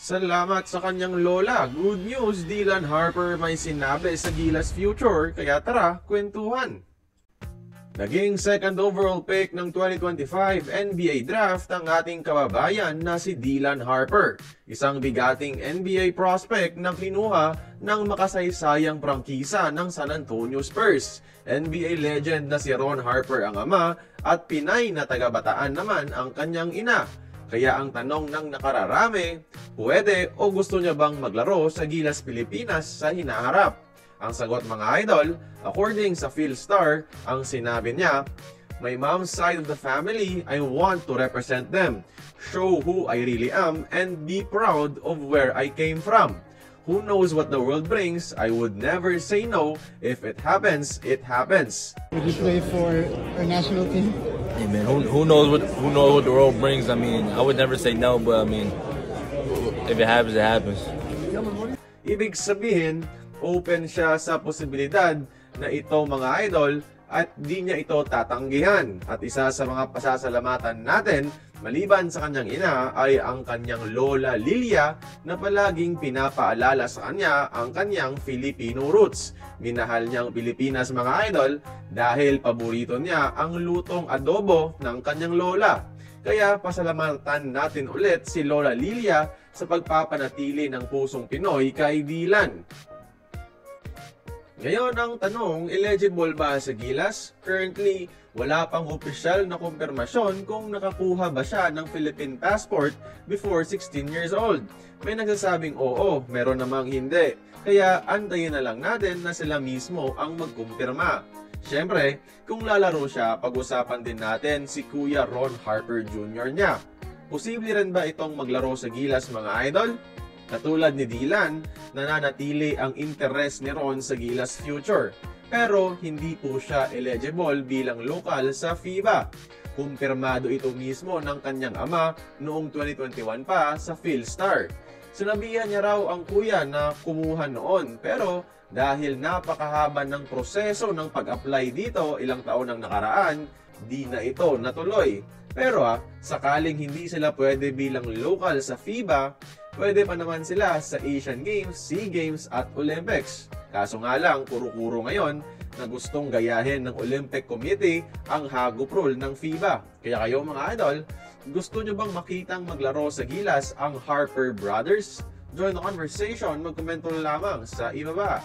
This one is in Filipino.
Salamat sa kanyang lola. Good news, Dylan Harper may sinabi sa Gilas Future, kaya tara, kwentuhan. Naging second overall pick ng 2025 NBA Draft ang ating kababayan na si Dylan Harper, isang bigating NBA prospect na kinuha ng makasaysayang prangkisa ng San Antonio Spurs. NBA legend na si Ron Harper ang ama at Pinay na taga-Bataan naman ang kanyang ina. Kaya ang tanong ng nakararami, pwede o gusto niya bang maglaro sa Gilas Pilipinas sa hinaharap? Ang sagot mga idol, according sa Philstar, ang sinabi niya, "My mom's side of the family, I want to represent them, show who I really am, and be proud of where I came from. Who knows what the world brings? I would never say no. If it happens, it happens." Would you play for our national team? Hey man, who knows what the world brings? I mean, I would never say no, but I mean, if it happens, it happens. Ibig sabihin, open siya sa posibilidad na ito mga idol at di niya ito tatanggihan. At isa sa mga pasasalamatan natin, maliban sa kanyang ina, ay ang kanyang lola Lilia na palaging pinapaalala sa kanya ang kanyang Filipino roots. Minahal niyang Pilipinas mga idol dahil paborito niya ang lutong adobo ng kanyang lola. Kaya pasalamatan natin ulit si Lola Lilia sa pagpapanatili ng pusong Pinoy kay Dylan. Ngayon ang tanong, eligible ba sa Gilas? Currently, wala pang opisyal na kumpirmasyon kung nakakuha ba siya ng Philippine passport before 16 years old. May nagsasabing oo, meron namang hindi. Kaya antayin na lang natin na sila mismo ang magkumpirma. Siyempre, kung lalaro siya, pag-usapan din natin si Kuya Ron Harper Jr. niya. Posible rin ba itong maglaro sa Gilas mga idol? Katulad ni Dylan, nananatili ang interes ni Ron sa Gilas Future. Pero hindi po siya eligible bilang lokal sa FIBA. Kumpirmado ito mismo ng kanyang ama noong 2021 pa sa Philstar. Sinabihan niya raw ang kuya na kumuha noon, pero dahil napakahaba ng proseso ng pag-apply dito ilang taon ang nakaraan, di na ito natuloy. Pero sakaling hindi sila pwede bilang local sa FIBA, pwede pa naman sila sa Asian Games, SEA Games at Olympics. Kaso nga lang, kuro-kuro ngayon na gustong gayahin ng Olympic Committee ang hagop rule ng FIBA. Kaya kayo mga idol, gusto nyo bang makitang maglaro sa Gilas ang Harper Brothers? Join the conversation, magkomento lamang sa ibaba.